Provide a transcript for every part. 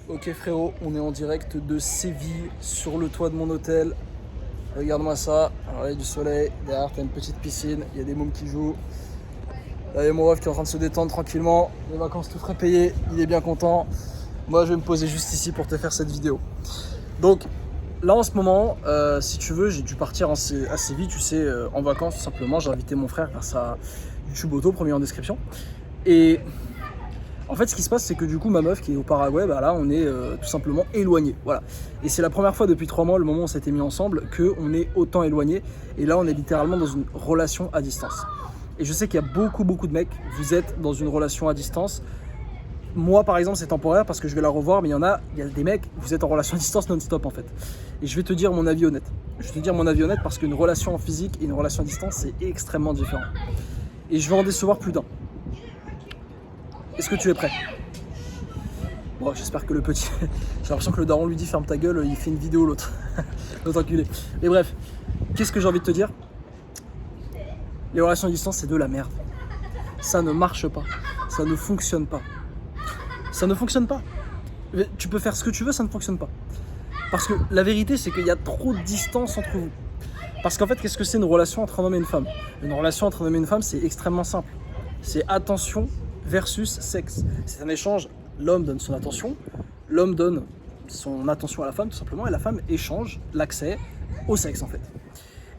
Ok frérot, on est en direct de Séville, sur le toit de mon hôtel. Regarde-moi ça, alors il y a du soleil, derrière t'as une petite piscine, il y a des mômes qui jouent. Là il y a mon ref qui est en train de se détendre tranquillement, les vacances tout frais payées, il est bien content. Moi je vais me poser juste ici pour te faire cette vidéo. Donc là en ce moment, si tu veux, j'ai dû partir à Séville, tu sais, en vacances tout simplement. J'ai invité mon frère grâce à YouTube Auto, premier en description. Et en fait, ce qui se passe, c'est que du coup, ma meuf qui est au Paraguay, bah là, on est tout simplement éloignés. Voilà. Et c'est la première fois depuis 3 mois, le moment où on s'était mis ensemble, qu'on est autant éloignés. Et là, on est littéralement dans une relation à distance. Et je sais qu'il y a beaucoup de mecs, vous êtes dans une relation à distance. Moi, par exemple, c'est temporaire parce que je vais la revoir, mais il y a des mecs, vous êtes en relation à distance non-stop en fait. Et je vais te dire mon avis honnête. Je vais te dire mon avis honnête parce qu'une relation en physique et une relation à distance, c'est extrêmement différent. Et je vais en décevoir plus d'un. Est-ce que tu es prêt? Bon, j'espère que le petit... J'ai l'impression que le daron lui dit ferme ta gueule, il fait une vidéo l'autre. L'autre enculé. Mais bref, qu'est-ce que j'ai envie de te dire? Les relations à distance, c'est de la merde. Ça ne marche pas. Ça ne fonctionne pas. Ça ne fonctionne pas. Tu peux faire ce que tu veux, ça ne fonctionne pas. Parce que la vérité, c'est qu'il y a trop de distance entre vous. Parce qu'en fait, qu'est-ce que c'est une relation entre un homme et une femme? Une relation entre un homme et une femme, c'est extrêmement simple. C'est attention versus sexe. C'est un échange, l'homme donne son attention, l'homme donne son attention à la femme tout simplement, et la femme échange l'accès au sexe en fait.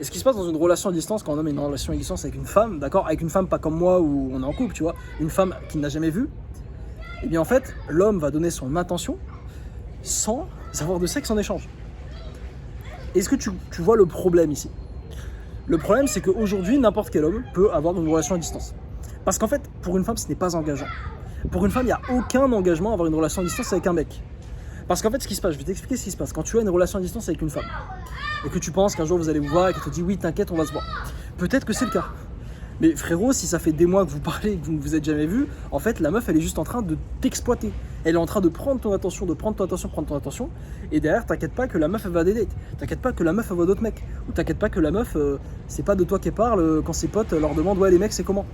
Et ce qui se passe dans une relation à distance, quand un homme est en relation à distance avec une femme, d'accord, avec une femme pas comme moi où on est en couple, tu vois, une femme qu'il n'a jamais vue, et bien en fait, l'homme va donner son attention sans avoir de sexe en échange. Est-ce que tu vois le problème ici? Le problème, c'est qu'aujourd'hui, n'importe quel homme peut avoir une relation à distance. Parce qu'en fait, pour une femme, ce n'est pas engageant. Pour une femme, il n'y a aucun engagement à avoir une relation à distance avec un mec. Parce qu'en fait, ce qui se passe, je vais t'expliquer ce qui se passe. Quand tu as une relation à distance avec une femme, et que tu penses qu'un jour vous allez vous voir et qu'elle te dit oui, t'inquiète, on va se voir. Peut-être que c'est le cas. Mais frérot, si ça fait des mois que vous parlez et que vous ne vous êtes jamais vu, en fait, la meuf, elle est juste en train de t'exploiter. Elle est en train de prendre ton attention, prendre ton attention. Et derrière, t'inquiète pas que la meuf, elle va à des dates. T'inquiète pas que la meuf, elle voit d'autres mecs. Ou t'inquiète pas que la meuf, c'est pas de toi qu'elle parle quand ses potes leur demandent ouais, les mecs, c'est comment?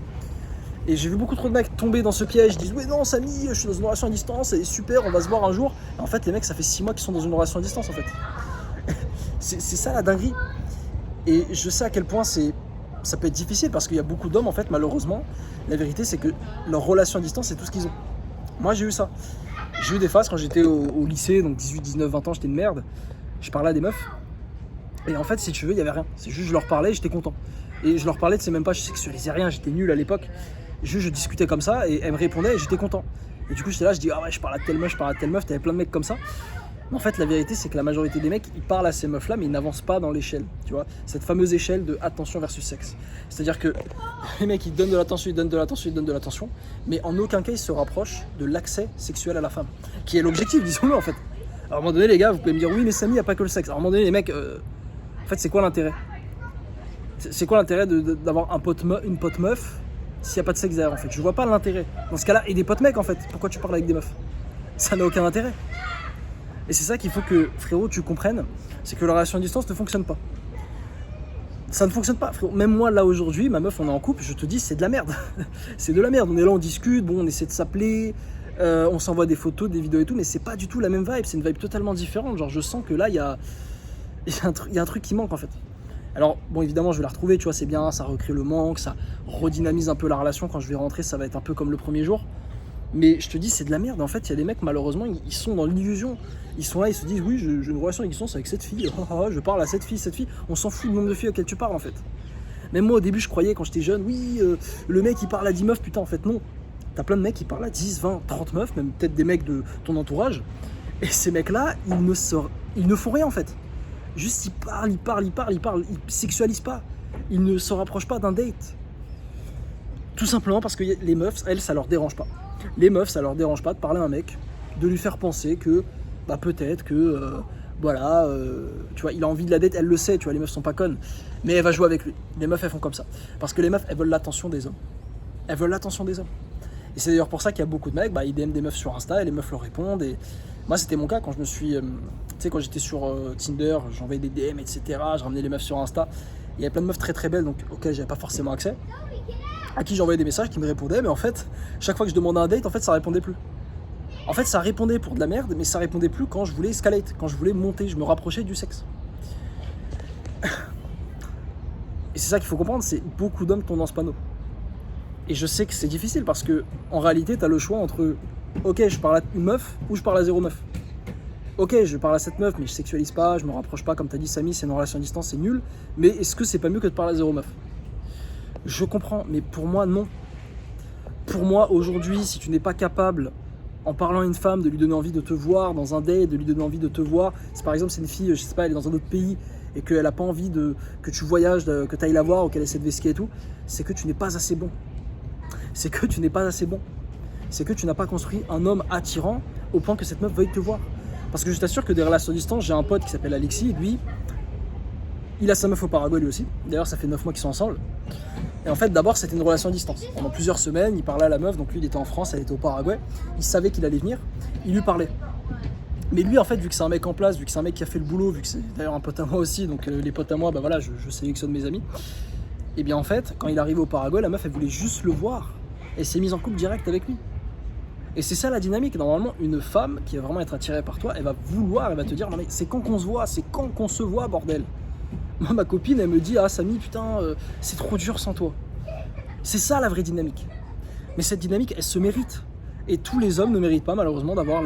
Et j'ai vu beaucoup trop de mecs tomber dans ce piège, ils disent ouais non Samy, je suis dans une relation à distance, et super, on va se voir un jour. Et en fait les mecs ça fait 6 mois qu'ils sont dans une relation à distance en fait. c'est ça la dinguerie. Et je sais à quel point ça peut être difficile parce qu'il y a beaucoup d'hommes en fait malheureusement. La vérité c'est que leur relation à distance c'est tout ce qu'ils ont. Moi j'ai eu ça. J'ai eu des phases quand j'étais au lycée, donc 18, 19, 20 ans, j'étais une merde. Je parlais à des meufs. Et en fait si tu veux il n'y avait rien. C'est juste je leur parlais et j'étais content. Et je leur parlais de c'est même pas je sexualisais rien, j'étais nul à l'époque. Je discutais comme ça et elle me répondait et j'étais content. Et du coup j'étais là, je dis ah ouais je parle à telle meuf, t'avais plein de mecs comme ça. Mais en fait la vérité c'est que la majorité des mecs ils parlent à ces meufs là mais ils n'avancent pas dans l'échelle, tu vois. Cette fameuse échelle de attention versus sexe. C'est-à-dire que les mecs ils donnent de l'attention, ils donnent de l'attention, mais en aucun cas ils se rapprochent de l'accès sexuel à la femme. Qui est l'objectif, disons-le en fait. À un moment donné les gars vous pouvez me dire oui mais Samy il n'y a pas que le sexe. À un moment donné les mecs, en fait c'est quoi l'intérêt? C'est quoi l'intérêt d'avoir une pote meuf s'il n'y a pas de sexe derrière en fait? Je vois pas l'intérêt. Dans ce cas-là, et des potes mecs en fait. Pourquoi tu parles avec des meufs? Ça n'a aucun intérêt. Et c'est ça qu'il faut que, frérot, tu comprennes. C'est que la relation à distance ne fonctionne pas. Ça ne fonctionne pas, frérot. Même moi, là, aujourd'hui, ma meuf, on est en couple, je te dis, c'est de la merde. C'est de la merde. On est là, on discute, bon, on essaie de s'appeler, on s'envoie des photos, des vidéos et tout, mais c'est pas du tout la même vibe. C'est une vibe totalement différente. Genre, je sens que là, il y a un truc qui manque en fait. Alors, bon, évidemment, je vais la retrouver, tu vois, c'est bien, ça recrée le manque, ça redynamise un peu la relation. Quand je vais rentrer, ça va être un peu comme le premier jour. Mais je te dis, c'est de la merde. En fait, il y a des mecs, malheureusement, ils sont dans l'illusion. Ils sont là, ils se disent, oui, j'ai une relation à distance avec cette fille. Je parle à cette fille. On s'en fout du nombre de filles auxquelles tu parles, en fait. Même moi, au début, je croyais, quand j'étais jeune, oui, le mec, il parle à 10 meufs. Putain, en fait, non. T'as plein de mecs qui parlent à 10, 20, 30 meufs, même peut-être des mecs de ton entourage. Et ces mecs-là, ils ne font rien, en fait. Juste ils parlent, ils sexualisent pas. Ils ne se rapprochent pas d'un date. Tout simplement parce que les meufs, elles, ça leur dérange pas. Les meufs, ça leur dérange pas de parler à un mec, de lui faire penser que, bah peut-être que, tu vois, il a envie de la date, elle le sait, tu vois, les meufs sont pas connes. Mais elle va jouer avec lui. Les meufs, elles font comme ça. Parce que les meufs, elles veulent l'attention des hommes. Elles veulent l'attention des hommes. Et c'est d'ailleurs pour ça qu'il y a beaucoup de mecs, ils DM des meufs sur Insta et les meufs leur répondent. Et moi, c'était mon cas quand je me suis... tu sais, quand j'étais sur Tinder, j'envoyais des DM, etc. Je ramenais les meufs sur Insta. Il y avait plein de meufs très très belles, donc auxquelles j'avais pas forcément accès. À qui j'envoyais des messages qui me répondaient, mais en fait, chaque fois que je demandais un date, en fait, ça répondait plus. En fait, ça répondait pour de la merde, mais ça répondait plus quand je voulais escalate, quand je voulais monter, je me rapprochais du sexe. Et c'est ça qu'il faut comprendre, c'est beaucoup d'hommes tombent dans ce panneau. Et je sais que c'est difficile parce que en réalité, tu as le choix entre ok, je parle à une meuf ou je parle à zéro meuf. Ok, je parle à cette meuf, mais je sexualise pas, je me rapproche pas, comme tu as dit Samy, c'est une relation à distance, c'est nul. Mais est-ce que c'est pas mieux que de parler à zéro meuf? Je comprends, mais pour moi, non. Pour moi, aujourd'hui, si tu n'es pas capable, en parlant à une femme, de lui donner envie de te voir dans un date, de lui donner envie de te voir, si par exemple c'est une fille, je sais pas, elle est dans un autre pays et qu'elle n'a pas envie que tu voyages, que tu ailles la voir ou qu'elle essaie de vesquer et tout, c'est que tu n'es pas assez bon. C'est que tu n'es pas assez bon. C'est que tu n'as pas construit un homme attirant au point que cette meuf veuille te voir. Parce que je t'assure que des relations à distance, j'ai un pote qui s'appelle Alexis, et lui, il a sa meuf au Paraguay lui aussi. D'ailleurs, ça fait 9 mois qu'ils sont ensemble. Et en fait, d'abord, c'était une relation à distance. Pendant plusieurs semaines, il parlait à la meuf, donc lui, il était en France, elle était au Paraguay. Il savait qu'il allait venir, il lui parlait. Mais lui, en fait, vu que c'est un mec en place, vu que c'est un mec qui a fait le boulot, vu que c'est d'ailleurs un pote à moi aussi, donc les potes à moi, bah voilà, je sélectionne mes amis. Et bien en fait, quand il arrive au Paraguay, la meuf, elle voulait juste le voir. Et s'est mise en couple direct avec lui. Et c'est ça la dynamique. Normalement, une femme qui va vraiment être attirée par toi, elle va vouloir, elle va te dire, non mais c'est quand qu'on se voit, c'est quand qu'on se voit, bordel. Moi, ma copine, elle me dit, ah Samy, putain, c'est trop dur sans toi. C'est ça la vraie dynamique. Mais cette dynamique, elle se mérite. Et tous les hommes ne méritent pas, malheureusement, d'avoir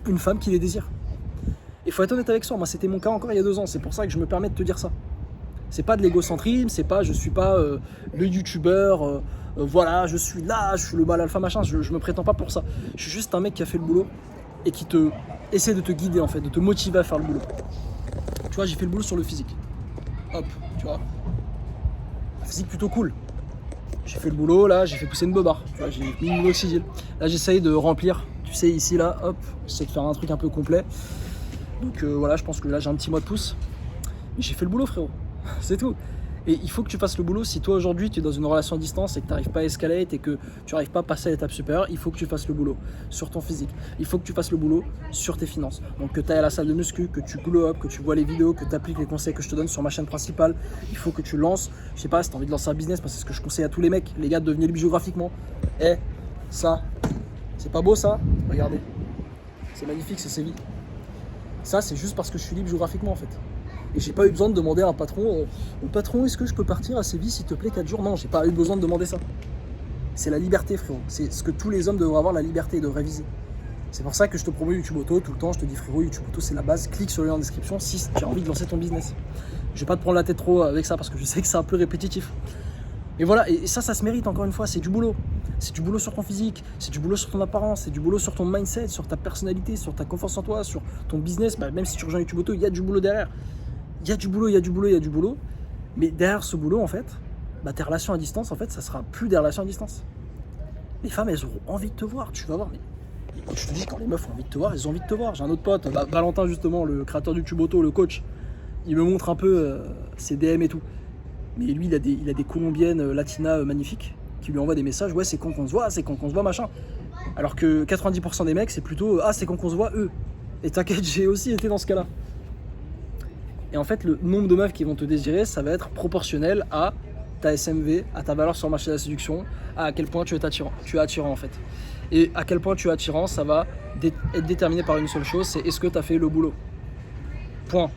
une femme qui les désire. Il faut être honnête avec soi. Moi, c'était mon cas encore il y a 2 ans. C'est pour ça que je me permets de te dire ça. C'est pas de l'égocentrisme, c'est pas, je suis pas le youtubeur, voilà, je suis là, je suis le mal alpha machin. Je me prétends pas pour ça. Je suis juste un mec qui a fait le boulot et qui essaie de te guider en fait, de te motiver à faire le boulot. Tu vois, j'ai fait le boulot sur le physique. Hop, tu vois. Physique plutôt cool. J'ai fait le boulot, là, j'ai fait pousser une bobarre. Tu vois, j'ai mis une minoxidil. Là, j'essaye de remplir, tu sais, ici, là, hop, j'essaie de faire un truc un peu complet. Donc voilà, je pense que là, j'ai un petit mois de pouce. Mais j'ai fait le boulot, frérot. C'est tout. Et il faut que tu fasses le boulot. Si toi aujourd'hui tu es dans une relation à distance et que tu n'arrives pas à escalader et que tu n'arrives pas à passer à l'étape supérieure, il faut que tu fasses le boulot sur ton physique. Il faut que tu fasses le boulot sur tes finances. Donc que tu ailles à la salle de muscu, que tu glow up, que tu vois les vidéos, que tu appliques les conseils que je te donne sur ma chaîne principale. Il faut que tu lances, je sais pas, si tu as envie de lancer un business, parce que c'est ce que je conseille à tous les mecs, les gars, de devenir libre géographiquement. Ça, c'est pas beau ça? Regardez. C'est magnifique, c'est Séville. Ça, c'est juste parce que je suis libre géographiquement en fait. Et j'ai pas eu besoin de demander à un patron patron, est-ce que je peux partir à Séville s'il te plaît 4 jours? Non, j'ai pas eu besoin de demander ça. C'est la liberté, frérot. C'est ce que tous les hommes devraient avoir, la liberté, ils devraient viser. C'est pour ça que je te promets YouTube Auto tout le temps. Je te dis, frérot, YouTube Auto, c'est la base. Clique sur le lien en description si tu as envie de lancer ton business. Je vais pas te prendre la tête trop avec ça parce que je sais que c'est un peu répétitif. Et voilà, et ça se mérite encore une fois, c'est du boulot. C'est du boulot sur ton physique, c'est du boulot sur ton apparence, c'est du boulot sur ton mindset, sur ta personnalité, sur ta confiance en toi, sur ton business. Bah, même si tu rejoins YouTube Auto, il y a du boulot derrière. Il y a du boulot, il y a du boulot, il y a du boulot. Mais derrière ce boulot, en fait, bah, tes relations à distance, en fait, ça sera plus des relations à distance. Les femmes, elles auront envie de te voir, tu vas voir. Mais je te dis, quand les meufs ont envie de te voir, elles ont envie de te voir. J'ai un autre pote, Valentin justement, le créateur du YouTube Auto, le coach. Il me montre un peu ses DM et tout. Mais lui, il a des colombiennes latinas magnifiques qui lui envoient des messages. Ouais, c'est quand qu'on se voit, c'est quand qu'on se voit, machin. Alors que 90% des mecs, c'est plutôt ah, c'est quand qu'on se voit, eux. Et t'inquiète, j'ai aussi été dans ce cas-là. Et en fait, le nombre de meufs qui vont te désirer, ça va être proportionnel à ta SMV, à ta valeur sur le marché de la séduction, à quel point tu es attirant. Tu es attirant en fait. Et à quel point tu es attirant, ça va être déterminé par une seule chose, c'est est-ce que tu as fait le boulot. Point.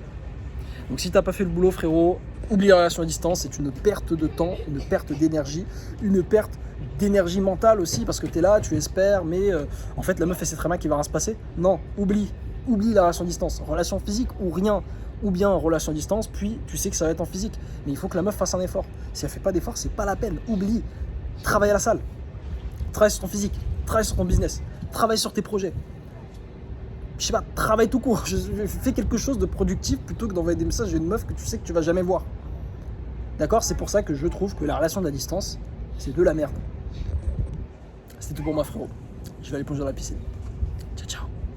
Donc si tu n'as pas fait le boulot, frérot, oublie la relation à distance, c'est une perte de temps, une perte d'énergie, une perte d'énergie mentale aussi, parce que tu es là, tu espères, mais en fait la meuf elle sait très bien qu'il va rien se passer. Non, oublie la relation à distance. Relation physique ou rien, ou bien relation à distance, puis tu sais que ça va être en physique. Mais il faut que la meuf fasse un effort. Si elle fait pas d'effort, c'est pas la peine. Oublie. Travaille à la salle. Travaille sur ton physique. Travaille sur ton business. Travaille sur tes projets. Je sais pas, travaille tout court. Fais quelque chose de productif plutôt que d'envoyer des messages à une meuf que tu sais que tu vas jamais voir. D'accord? C'est pour ça que je trouve que la relation de la distance, c'est de la merde. C'était tout pour moi, frérot. Je vais aller plonger dans la piscine.